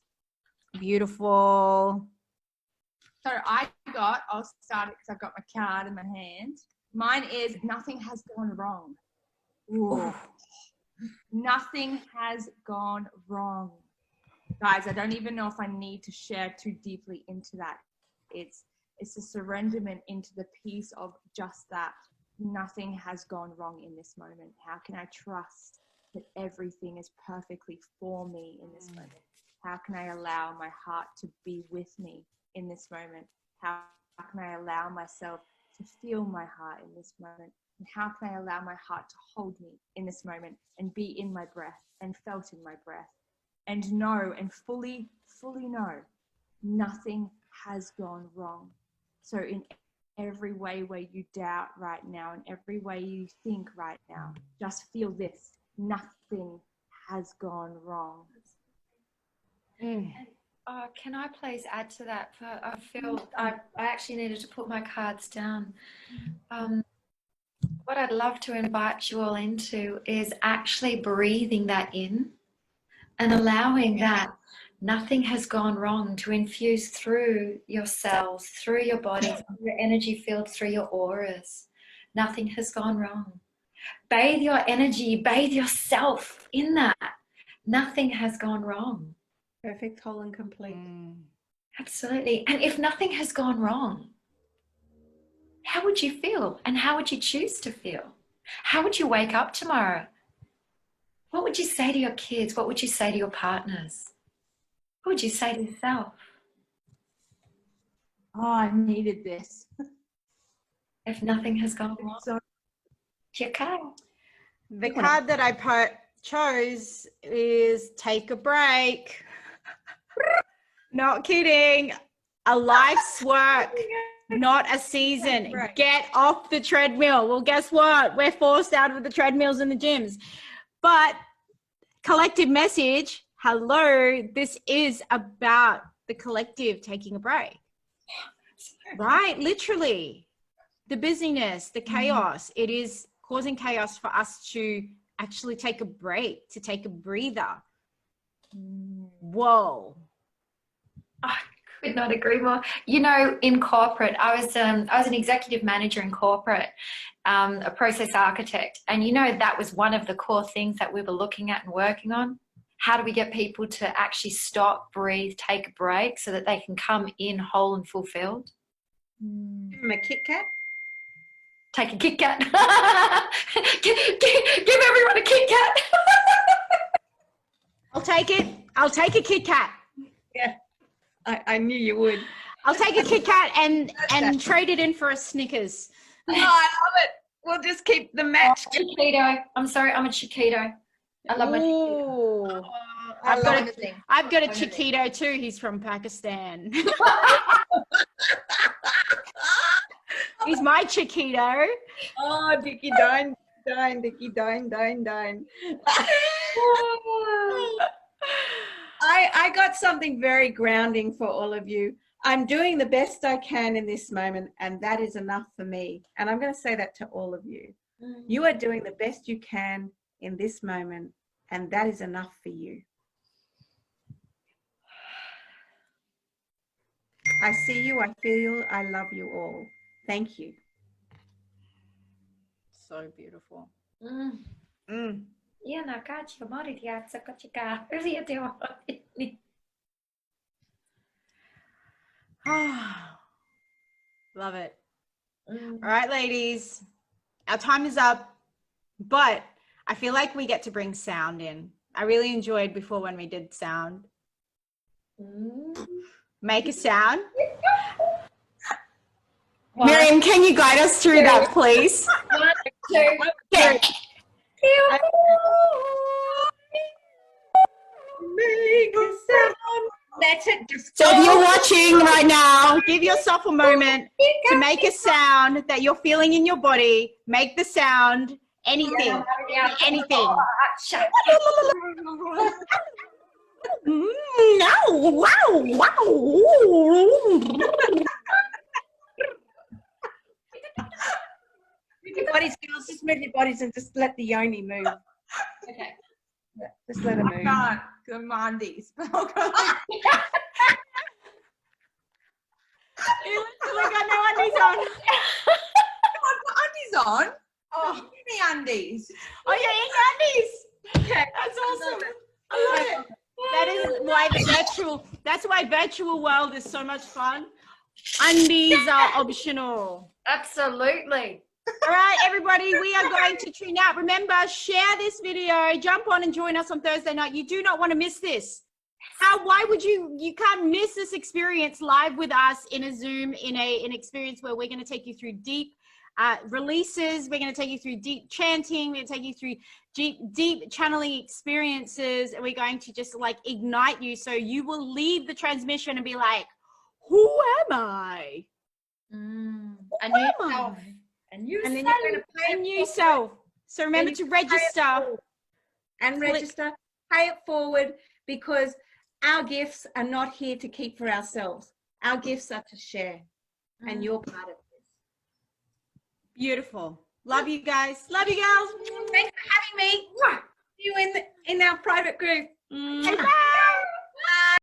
beautiful. So I'll start it because I've got my card in my hand. Mine is nothing has gone wrong. Ooh. Nothing has gone wrong. Guys, I don't even know if I need to share too deeply into that. It's a surrenderment into the peace of just that. Nothing has gone wrong in this moment. How can I trust that everything is perfectly for me in this moment? How can I allow my heart to be with me in this moment? How can I allow myself to feel my heart in this moment? And how can I allow my heart to hold me in this moment and be in my breath and felt in my breath? And know and fully know nothing has gone wrong. So in every way where you doubt right now, in every way you think right now, just feel this: nothing has gone wrong. Can I please add to that? I feel I actually needed to put my cards down. What I'd love to invite you all into is actually breathing that in and allowing that nothing has gone wrong to infuse through your cells, through your body, through your energy field, through your auras. Nothing has gone wrong. Bathe your energy, bathe yourself in that. Nothing has gone wrong. Perfect, whole and complete. Absolutely. And if nothing has gone wrong, how would you feel? And how would you choose to feel? How would you wake up tomorrow? What would you say to your kids? What would you say to your partners? What would you say to yourself? Oh, I needed this. If nothing has gone wrong, So your card. The card that I chose is take a break. Not kidding. A life's work, not a season. Get off the treadmill. Well, guess what? We're forced out of the treadmills and the gyms. But collective message, hello, this is about the collective taking a break. Right? Literally. The busyness, the chaos, it is causing chaos for us to actually take a break, to take a breather. Whoa. I could not agree more. You know, in corporate, I was an executive manager in corporate, a process architect, and you know that was one of the core things that we were looking at and working on. How do we get people to actually stop, breathe, take a break so that they can come in whole and fulfilled? Give them a Kit Kat. Take a Kit Kat. give everyone a Kit Kat. I'll take it. I'll take a Kit Kat. Yeah, I knew you would. I'll take a Kit Kat and trade it in for a Snickers. Oh, I love it. We'll just keep the match. Chiquito. I'm sorry, I'm a Chiquito. I love my Chiquito. Ooh. I've got a Chiquito too. He's from Pakistan. He's my Chiquito. Oh, Dicky Dine, Dicky Dine. I got something very grounding for all of you. I'm doing the best I can in this moment, and that is enough for me. And I'm going to say that to all of you. You are doing the best you can in this moment, and that is enough for you. I see you, I feel you, I love you all. Thank you. So beautiful. Love it. All right, ladies, our time is up, but I feel like we get to bring sound in. I really enjoyed before when we did sound. Make a sound. Miriam, can you guide us through that, please? 1, 2, 3. Make a sound. That's it. So if you're watching right now, give yourself a moment to make a sound that you're feeling in your body. Make the sound. Anything. Anything. No. Wow. Move your bodies, girls. Just move your bodies and just let the yoni move. Okay. Yeah, just let it move. I can't command these. You literally got no undies on. I've got undies on. Oh, give me undies. Oh, you're in undies. Okay. That's awesome. I love it. That's why virtual world is so much fun. Undies are optional. Absolutely. All right, everybody, we are going to tune out. Remember, share this video, jump on and join us on Thursday night. You do not want to miss this. Why would you can't miss this experience live with us in a Zoom, in an experience where we're going to take you through deep releases. We're going to take you through deep chanting. We're going to take you through deep channeling experiences. And we're going to just like ignite you. So you will leave the transmission and be like, who am I? A new self. And then you're going to play A new self. So remember to register. And register. Pay it forward, because our gifts are not here to keep for ourselves. Our gifts are to share, and you're part of this. Beautiful. Love you guys. Love you, girls. Thanks for having me. See you in our private group. Bye.